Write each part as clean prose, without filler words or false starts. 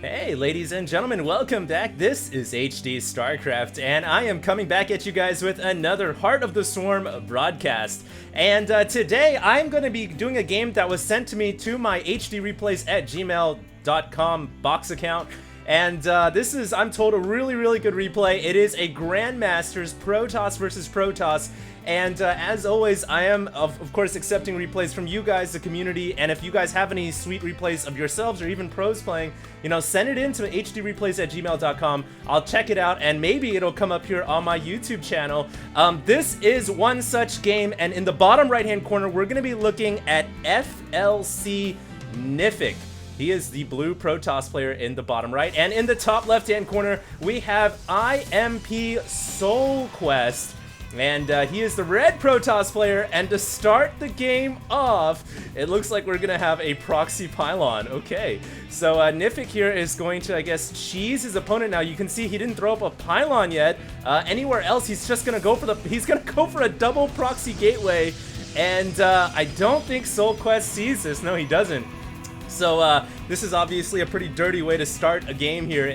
Hey ladies and gentlemen, welcome back. This is HD Starcraft, and I am coming back at you guys with another Heart of the Swarm broadcast. And today I'm going to be doing a game that was sent to me to my HDreplays@gmail.com box account. And this is, I'm told, a really good replay. It is a Grandmasters Protoss versus Protoss. And as always, I am, of course, accepting replays from you guys, the community. And if you guys have any sweet replays of yourselves or even pros playing, you know, send it in to HDreplays@gmail.com. I'll check it out, and maybe it'll come up here on my YouTube channel. This is one such game, and in the bottom right-hand corner, we're going to be looking at FLC Niphik. He is the blue Protoss player in the bottom right. And in the top left-hand corner, we have IMP SoulQuest. And he is the red Protoss player. And to start the game off, it looks like we're going to have a proxy pylon. Okay, so Niphik here is going to, I guess, cheese his opponent. Now you can see he didn't throw up a pylon yet. Anywhere else, he's just going to go for a double proxy gateway. And I don't think SoulQuest sees this. No, he doesn't. So this is obviously a pretty dirty way to start a game here,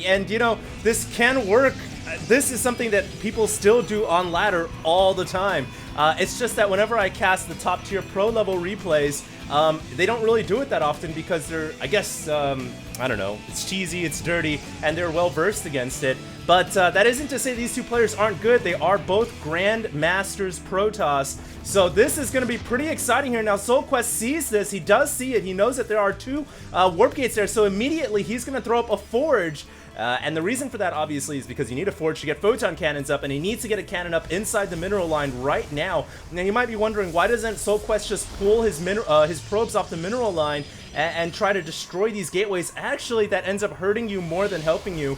and you know, this can work. This is something that people still do on ladder all the time. It's just that whenever I cast the top tier pro level replays, they don't really do it that often because they're, I guess, I don't know, it's cheesy, it's dirty, and they're well versed against it. But that isn't to say these two players aren't good. They are both Grandmasters Protoss. So this is going to be pretty exciting here. Now SoulQuest sees this. He does see it. He knows that there are two warp gates there. So immediately he's going to throw up a forge. And the reason for that, obviously, is because you need a forge to get photon cannons up, and he needs to get a cannon up inside the mineral line right now. Now, you might be wondering, why doesn't SoulQuest just pull his probes off the mineral line and try to destroy these gateways? Actually, that ends up hurting you more than helping you,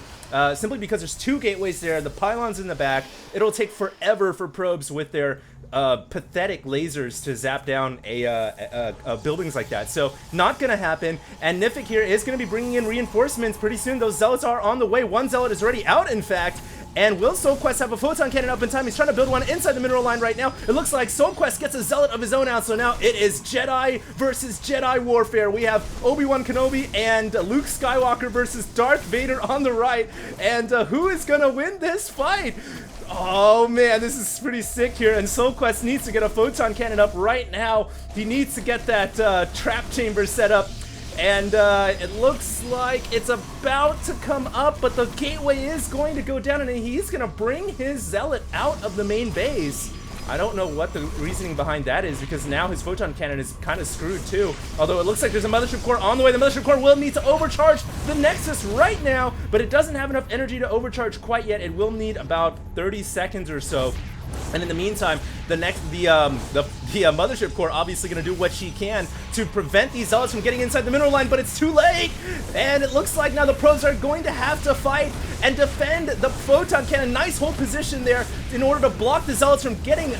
simply because there's two gateways there, the pylons in the back. It'll take forever for probes with their pathetic lasers to zap down buildings like that. So not gonna happen. And Niphik here is gonna be bringing in reinforcements pretty soon. Those zealots are on the way. One zealot is already out, in fact. And will SoulQuest have a photon cannon up in time? He's trying to build one inside the mineral line right now. It looks like SoulQuest gets a zealot of his own out, so now it is Jedi versus Jedi warfare. We have Obi-Wan Kenobi and Luke Skywalker versus Darth Vader on the right. And who is gonna win this fight? Oh man, this is pretty sick here, and SoulQuest needs to get a photon cannon up right now. He needs to get that trap chamber set up, and it looks like it's about to come up, but the gateway is going to go down, and he's going to bring his zealot out of the main base. I don't know what the reasoning behind that is, because now his photon cannon is kind of screwed too. Although it looks like there's a mothership core on the way. The mothership core will need to overcharge the Nexus right now, but it doesn't have enough energy to overcharge quite yet. It will need about 30 seconds or so. And in the meantime, the mothership core obviously going to do what she can to prevent these zealots from getting inside the mineral line, but it's too late. And it looks like now the probes are going to have to fight and defend the photon cannon. Nice hold position there in order to block the zealots from getting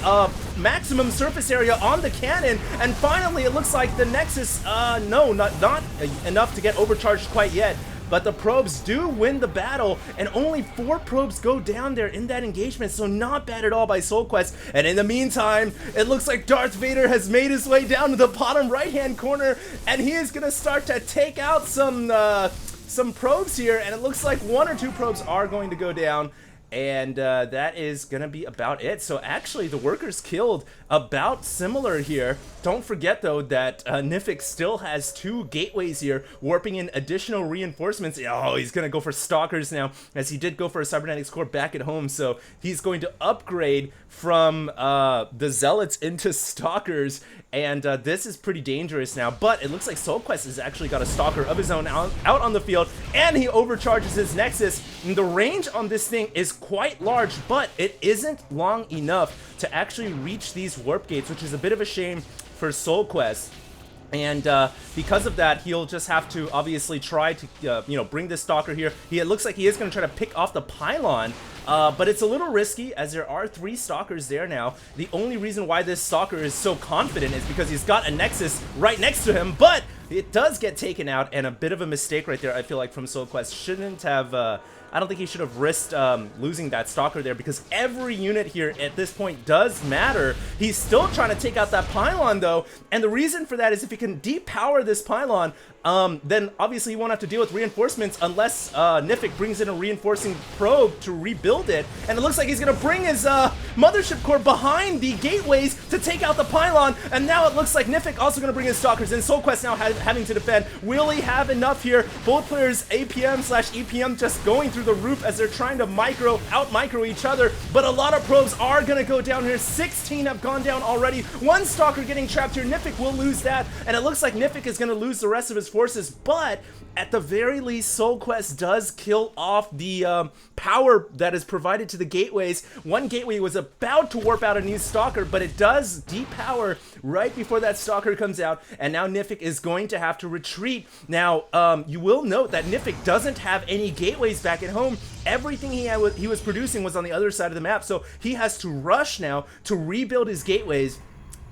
maximum surface area on the cannon. And finally, it looks like the Nexus, no, not enough to get overcharged quite yet. But the probes do win the battle, and only 4 probes go down there in that engagement, so not bad at all by SoulQuest. And in the meantime, it looks like Darth Vader has made his way down to the bottom right-hand corner, and he is going to start to take out some probes here, and it looks like 1 or 2 probes are going to go down. And that is gonna be about it. So actually the workers killed about similar here. Don't forget though that Niphik still has 2 gateways here, warping in additional reinforcements. Oh, he's gonna go for stalkers now, as he did go for a cybernetics core back at home. So he's going to upgrade from the zealots into stalkers, and this is pretty dangerous now. But it looks like SoulQuest has actually got a stalker of his own out on the field, and he overcharges his Nexus. And the range on this thing is quite large, but it isn't long enough to actually reach these warp gates, which is a bit of a shame for SoulQuest. And because of that, he'll just have to obviously try to you know, bring this stalker here. It looks like he is going to try to pick off the pylon, but it's a little risky, as there are 3 stalkers there now. The only reason why this stalker is so confident is because he's got a Nexus right next to him, but it does get taken out, and a bit of a mistake right there, I feel like, from SoulQuest. Shouldn't have I don't think he should have risked losing that Stalker there, because every unit here at this point does matter. He's still trying to take out that pylon though, and the reason for that is if he can depower this pylon, then obviously he won't have to deal with reinforcements unless Niphik brings in a reinforcing probe to rebuild it. And it looks like he's going to bring his mothership core behind the gateways to take out the pylon. And now it looks like Niphik also going to bring his stalkers in. SoulQuest now having to defend. Will he have enough here? Both players APM/EPM just going through the roof as they're trying to out-micro each other. But a lot of probes are going to go down here. 16 have gone down already. One stalker getting trapped here. Niphik will lose that. And it looks like Niphik is going to lose the rest of his forces, but at the very least, SoulQuest does kill off the power that is provided to the gateways. One gateway was about to warp out a new Stalker, but it does depower right before that Stalker comes out, and now Niphik is going to have to retreat. Now, you will note that Niphik doesn't have any gateways back at home. Everything he was producing was on the other side of the map, so he has to rush now to rebuild his gateways.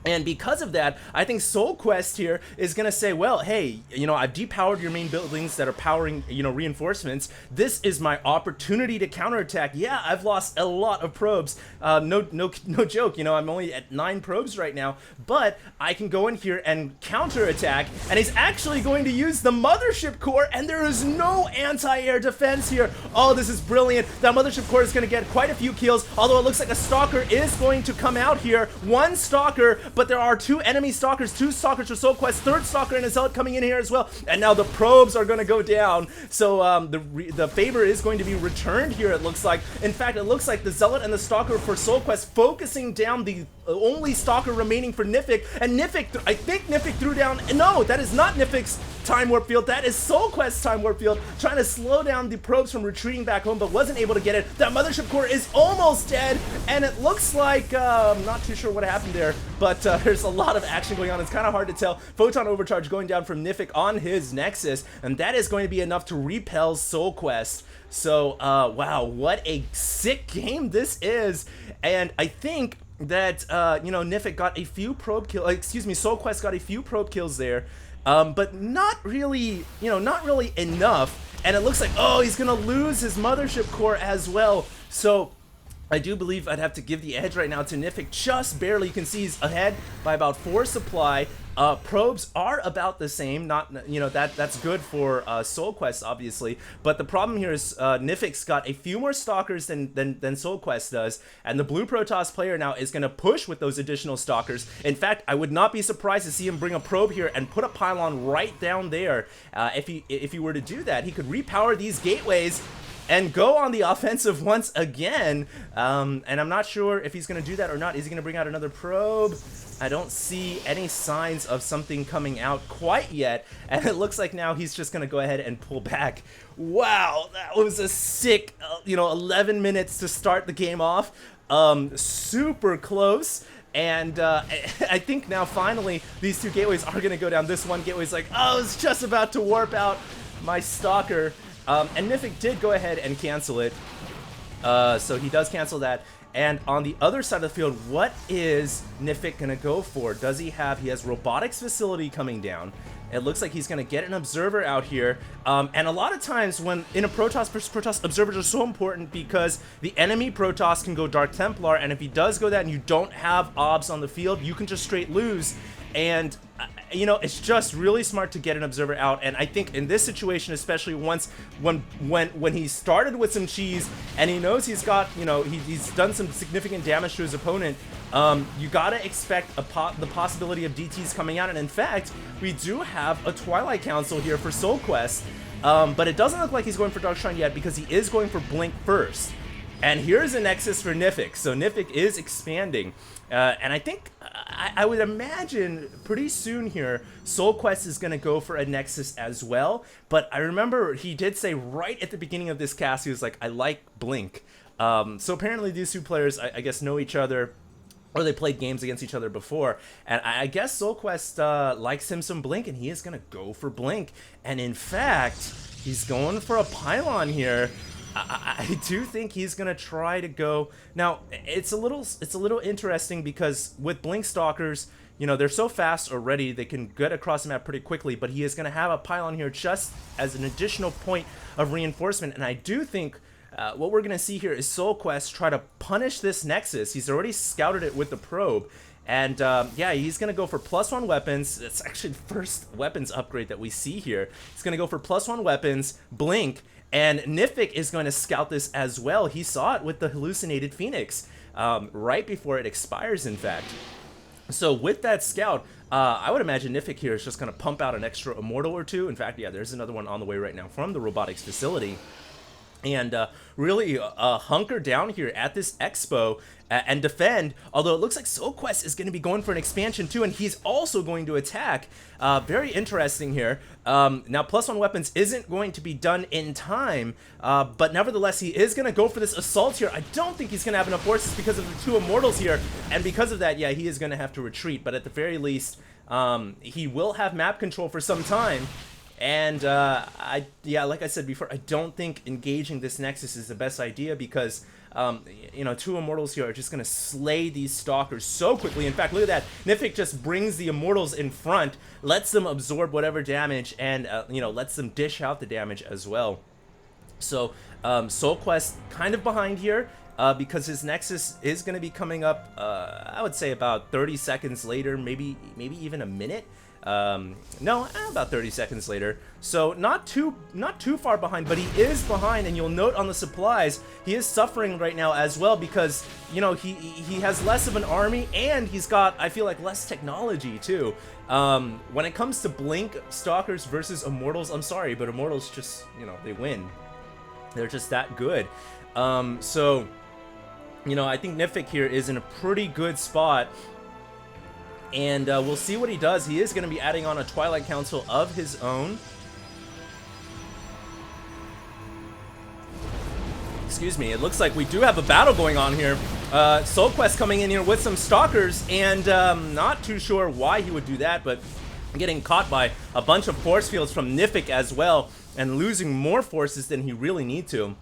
And because of that, I think SoulQuest here is going to say, well, hey, you know, I've depowered your main buildings that are powering, you know, reinforcements. This is my opportunity to counterattack. Yeah, I've lost a lot of probes. No joke. You know, I'm only at 9 probes right now, but I can go in here and counterattack. And he's actually going to use the mothership core, and there is no anti-air defense here. Oh, this is brilliant. That mothership core is going to get quite a few kills, although it looks like a Stalker is going to come out here. One Stalker, but there are 2 enemy Stalkers, 2 Stalkers for SoulQuest, 3rd Stalker and a Zealot coming in here as well, and now the probes are going to go down, so the favor is going to be returned here, it looks like. In fact, it looks like the Zealot and the Stalker for SoulQuest focusing down the only Stalker remaining for Niphik, and Niphik, I think Niphik threw down, no, that is not Niphick's Time Warp Field, that is SoulQuest's Time Warp Field, trying to slow down the probes from retreating back home, but wasn't able to get it. That mothership core is almost dead, and it looks like, I'm not too sure what happened there, but there's a lot of action going on. It's kind of hard to tell. Photon Overcharge going down from Niphik on his Nexus, and that is going to be enough to repel SoulQuest. So, wow, what a sick game this is, and I think that, you know, Niphik got a few probe kills, SoulQuest got a few probe kills there, but not really, you know, not really enough, and it looks like, oh, he's gonna lose his mothership core as well, so I do believe I'd have to give the edge right now to Niphik, just barely. You can see he's ahead by about 4 supply. Probes are about the same, not, you know, that's good for SoulQuest obviously, but the problem here is Niphik's got a few more Stalkers than SoulQuest does, and the blue Protoss player now is going to push with those additional Stalkers. In fact, I would not be surprised to see him bring a probe here and put a pylon right down there. If he were to do that, he could repower these gateways and go on the offensive once again, and I'm not sure if he's going to do that or not. Is he going to bring out another probe? I don't see any signs of something coming out quite yet, and it looks like now he's just going to go ahead and pull back. Wow, that was a sick, you know, 11 minutes to start the game off. Super close. And I think now finally these 2 gateways are going to go down. This one gateway's like, oh, it's just about to warp out my Stalker. And Niphik did go ahead and cancel it, so he does cancel that. And on the other side of the field, what is Niphik gonna go for? He has robotics facility coming down. It looks like he's gonna get an observer out here. And a lot of times when in a Protoss versus Protoss, observers are so important because the enemy Protoss can go Dark Templar, and if he does go that and you don't have obs on the field, you can just straight lose. And you know, it's just really smart to get an observer out, and I think in this situation, especially when he started with some cheese and he knows he's got, you know, he's done some significant damage to his opponent, you gotta expect the possibility of DTs coming out, and in fact, we do have a Twilight Council here for SoulQuest, but it doesn't look like he's going for Dark Shrine yet because he is going for Blink first. And here's a Nexus for Niphik, so Niphik is expanding, and I think, I would imagine pretty soon here, SoulQuest is going to go for a Nexus as well, but I remember he did say right at the beginning of this cast, he was like, I like Blink. So apparently these 2 players, I guess, know each other, or they played games against each other before, and I guess SoulQuest likes him some Blink, and he is going to go for Blink, and in fact, he's going for a pylon here. I do think he's gonna try to go. Now it's a little interesting because with Blink Stalkers, you know, they're so fast already, they can get across the map pretty quickly, but he is going to have a pylon here just as an additional point of reinforcement. And I do think what we're going to see here is SoulQuest try to punish this Nexus. He's already scouted it with the probe. And yeah, he's going to go for +1 weapons. It's actually the first weapons upgrade that we see here. He's going to go for +1 weapons, blink, and Niphik is going to scout this as well. He saw it with the hallucinated Phoenix right before it expires, in fact. So with that scout, I would imagine Niphik here is just going to pump out an extra Immortal or two. In fact, yeah, there's another one on the way right now from the robotics facility. And really hunker down here at this expo and defend, although it looks like SoulQuest is going to be going for an expansion too, and he's also going to attack. Very interesting here. Now, +1 weapons isn't going to be done in time, but nevertheless, he is going to go for this assault here. I don't think he's going to have enough forces because of the 2 Immortals here, and because of that, yeah, he is going to have to retreat, but at the very least, he will have map control for some time. And yeah, like I said before, I don't think engaging this Nexus is the best idea because, you know, 2 Immortals here are just going to slay these Stalkers so quickly. In fact, look at that. Niphik just brings the Immortals in front, lets them absorb whatever damage, and, you know, lets them dish out the damage as well. So, SoulQuest kind of behind here. Because his Nexus is going to be coming up, I would say about 30 seconds later, maybe even a minute. No, about 30 seconds later. So not too far behind, but he is behind, and you'll note on the supplies, he is suffering right now as well because, you know, he has less of an army, and he's got, I feel like, less technology too. When it comes to Blink Stalkers versus Immortals, I'm sorry, but Immortals just, you know, they win. They're just that good. So, you know, I think Niphik here is in a pretty good spot. And we'll see what he does. He is going to be adding on a Twilight Council of his own. Excuse me. It looks like we do have a battle going on here. SoulQuest coming in here with some Stalkers, and not too sure why he would do that, but getting caught by a bunch of force fields from Niphik as well, and losing more forces than he really need to.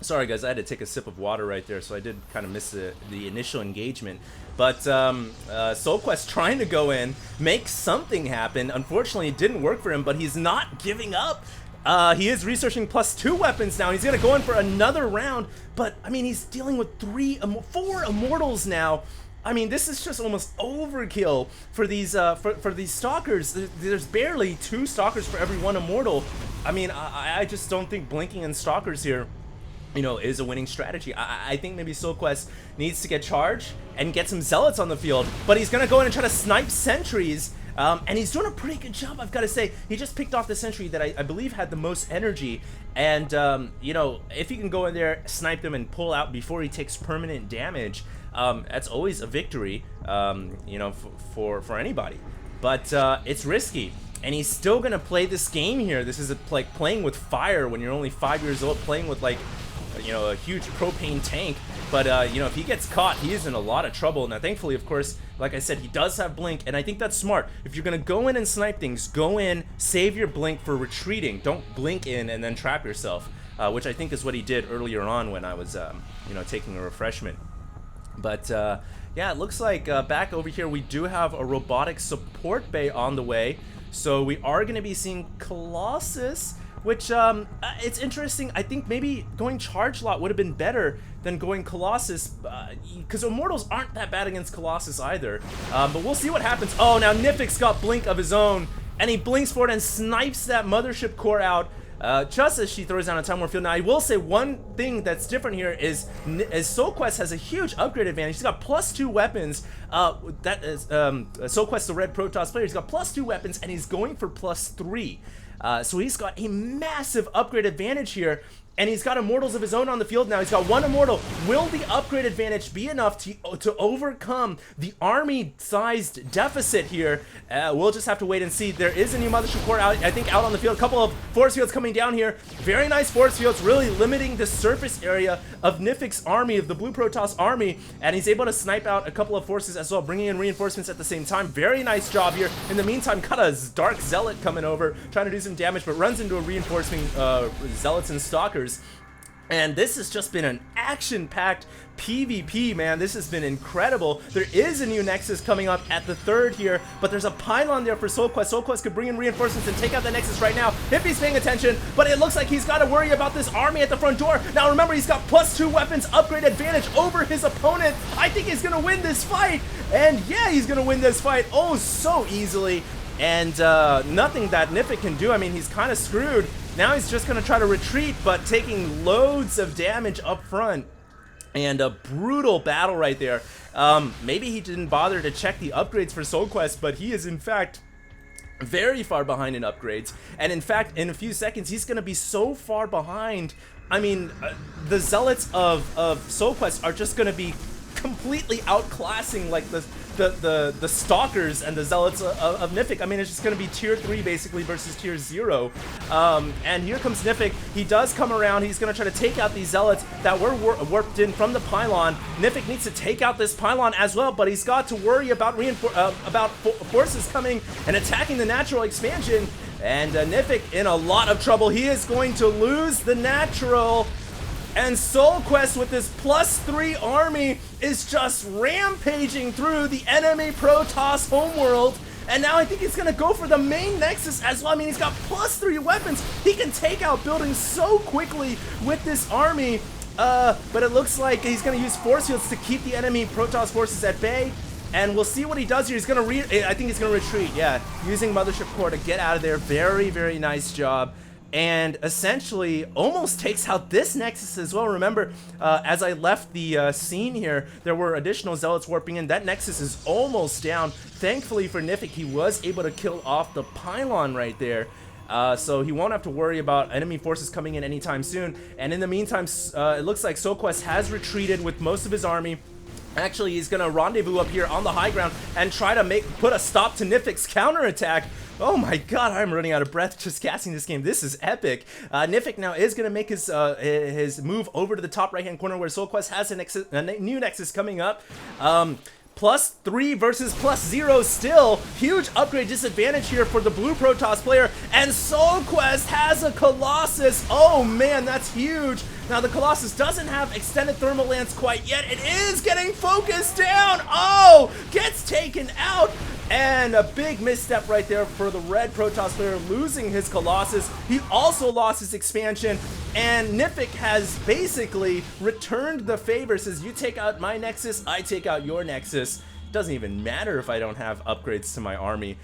Sorry guys, I had to take a sip of water right there, so I did kind of miss the initial engagement. But SoulQuest trying to go in, make something happen. Unfortunately, it didn't work for him, but he's not giving up. He is researching +2 weapons now. He's going to go in for another round, but, I mean, he's dealing with 4 Immortals now. I mean, this is just almost overkill for these for these Stalkers. There's barely 2 Stalkers for every 1 Immortal. I mean, I just don't think blinking in Stalkers here, you know, is a winning strategy. I think maybe SoulQuest needs to get charged and get some Zealots on the field, but he's gonna go in and try to snipe sentries, and he's doing a pretty good job, I've got to say. He just picked off the sentry that I believe had the most energy, and you know, if he can go in there, snipe them, and pull out before he takes permanent damage, that's always a victory, you know, for anybody. But it's risky. And he's still gonna play this game here. This is like playing with fire when you're only 5 years old, playing with, like, you know, a huge propane tank. But you know, if he gets caught, he is in a lot of trouble. Now thankfully, of course, like I said, he does have blink, and I think that's smart. If you're gonna go in and snipe things, go in, save your blink for retreating. Don't blink in and then trap yourself, which I think is what he did earlier on when I was you know, taking a refreshment. But yeah, it looks like back over here we do have a robotic support bay on the way, so we are going to be seeing Colossus, which it's interesting. I think maybe going Charge Lot would have been better than going Colossus, because Immortals aren't that bad against Colossus either. But we'll see what happens. Oh, now Niphik's got blink of his own, and he blinks for it and snipes that Mothership core out just as she throws down a Time War Field. Now, I will say one thing that's different here is SoulQuest has a huge upgrade advantage. He's got +2 weapons. That is SoulQuest, the red Protoss player. He's got +2 weapons, and he's going for +3. So he's got a massive upgrade advantage here, and he's got Immortals of his own on the field now. He's got 1 Immortal. Will the upgrade advantage be enough to overcome the army-sized deficit here? We'll just have to wait and see. There is a new Mothership core out, I think, out on the field. A couple of force fields coming down here. Very nice force fields, really limiting the surface area of Niphik's army, of the Blue Protoss army, and he's able to snipe out a couple of forces as well, bringing in reinforcements at the same time. Very nice job here. In the meantime, got a Dark Zealot coming over, trying to do some damage, but runs into a reinforcing Zealots and Stalkers. And this has just been an action-packed PvP, man. This has been incredible. There is a new Nexus coming up at the 3rd here, but there's a pylon there for SoulQuest. SoulQuest could bring in reinforcements and take out the Nexus right now if he's paying attention, but it looks like he's got to worry about this army at the front door. Now remember, he's got +2 weapons upgrade advantage over his opponent. I think he's going to win this fight, and yeah, he's going to win this fight oh so easily. And nothing that Niphik can do. I mean, he's kind of screwed. Now he's just going to try to retreat, but taking loads of damage up front. And a brutal battle right there. Maybe he didn't bother to check the upgrades for SoulQuest, but he is in fact very far behind in upgrades. And in fact, in a few seconds, he's going to be so far behind. I mean, the zealots of SoulQuest are just going to be completely outclassing like the stalkers and the zealots of Niphik. I mean, it's just going to be tier 3 basically versus tier 0. And here comes Niphik. He does come around. He's going to try to take out these zealots that were warped in from the pylon. Niphik needs to take out this pylon as well, but he's got to worry about forces coming and attacking the natural expansion. And Niphik in a lot of trouble. He is going to lose the natural. And SoulQuest with this +3 army is just rampaging through the enemy Protoss homeworld. And now I think he's going to go for the main Nexus as well. I mean, he's got +3 weapons. He can take out buildings so quickly with this army. But it looks like he's going to use force fields to keep the enemy Protoss forces at bay. And we'll see what he does here. He's going to I think he's going to retreat. Yeah, using Mothership Core to get out of there. Very, very nice job. And essentially almost takes out this Nexus as well. Remember, as I left the scene here, there were additional zealots warping in. That Nexus is almost down. Thankfully for Niphik, he was able to kill off the pylon right there. So he won't have to worry about enemy forces coming in anytime soon. And in the meantime, it looks like SoulQuest has retreated with most of his army. Actually, he's going to rendezvous up here on the high ground and try to put a stop to Niphik's counterattack. Oh my god, I'm running out of breath just casting this game. This is epic. Niphik now is going to make his move over to the top right-hand corner where SoulQuest has a new Nexus coming up. +3 versus +0 still. Huge upgrade disadvantage here for the blue Protoss player. And SoulQuest has a Colossus. Oh man, that's huge. Now the Colossus doesn't have extended thermal lance quite yet. It is getting focused down. Oh, gets taken out. And a big misstep right there for the red Protoss player, losing his Colossus. He also lost his expansion, and Niphik has basically returned the favor. Says, you take out my Nexus, I take out your Nexus. Doesn't even matter if I don't have upgrades to my army.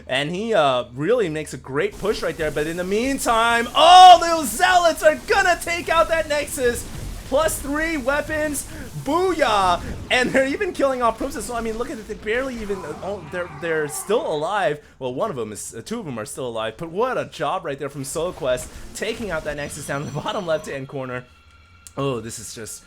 And he really makes a great push right there. But in the meantime, oh, those zealots are gonna take out that Nexus. +3 weapons, booyah! And they're even killing off Protoss. So I mean, look at it, they barely even, they're still alive. Well, one of them is, 2 of them are still alive. But what a job right there from SoulQuest, taking out that Nexus down in the bottom left-hand corner. Oh, this is just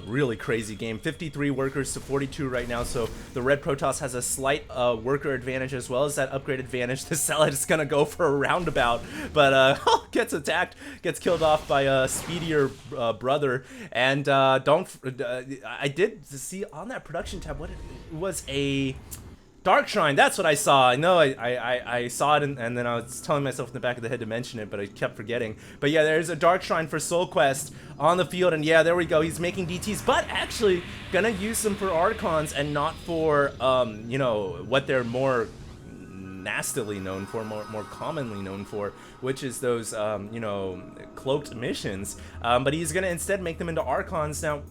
really crazy game. 53 workers to 42 right now, so the red Protoss has a slight worker advantage as well as that upgrade advantage. The Zealot is gonna go for a roundabout, but gets attacked, gets killed off by a speedier brother. And I did see on that production tab what it was, a Dark Shrine. That's what I saw. I know I saw it, and then I was telling myself in the back of the head to mention it, but I kept forgetting. But yeah, there's a Dark Shrine for SoulQuest on the field, and yeah, there we go. He's making DTs, but actually gonna use them for Archons and not for you know, what they're more nastily known for, more commonly known for, which is those you know, cloaked missions. But he's gonna instead make them into Archons. Now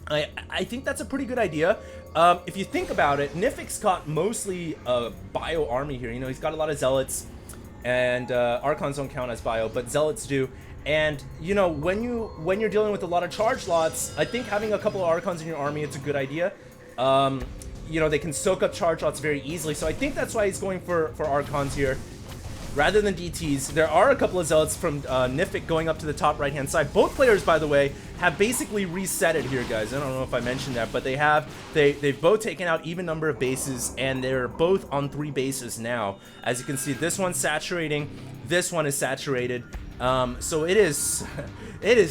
I think that's a pretty good idea. If you think about it, Niphik's got mostly a bio army here. You know, he's got a lot of zealots, and Archons don't count as bio, but zealots do. And you know, when you're dealing with a lot of charge lots, I think having a couple of Archons in your army, it's a good idea. You know, they can soak up charge lots very easily, so I think that's why he's going for Archons here rather than DTs. There are a couple of zealots from Niphik going up to the top right-hand side. Both players, by the way, have basically reset it here, guys. I don't know if I mentioned that, but they've both taken out even number of bases, and they're both on 3 bases now. As you can see, this one's saturating, this one is saturated. So it is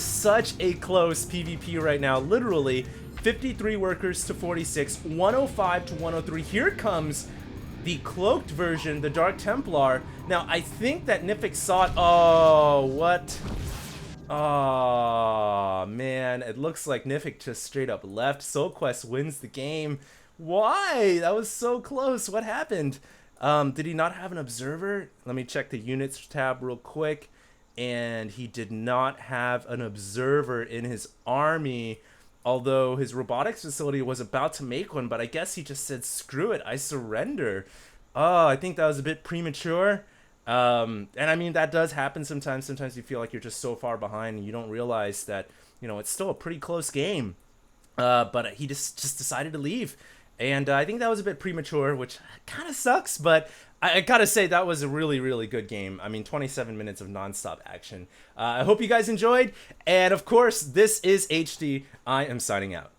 such a close PvP right now. Literally 53 workers to 46, 105 to 103. Here comes the cloaked version, the Dark Templar. Now, I think that Niphik saw it. Oh, what? Oh, man, it looks like Niphik just straight up left. SoulQuest wins the game. Why? That was so close. What happened? Did he not have an observer? Let me check the units tab real quick. And he did not have an observer in his army, although his robotics facility was about to make one, but I guess he just said, screw it, I surrender. Oh, I think that was a bit premature. And I mean, that does happen sometimes. Sometimes you feel like you're just so far behind and you don't realize that, you know, it's still a pretty close game. But he just decided to leave. And I think that was a bit premature, which kind of sucks, but I gotta say that was a really, really good game. I mean, 27 minutes of nonstop action. I hope you guys enjoyed. And of course, this is HD. I am signing out.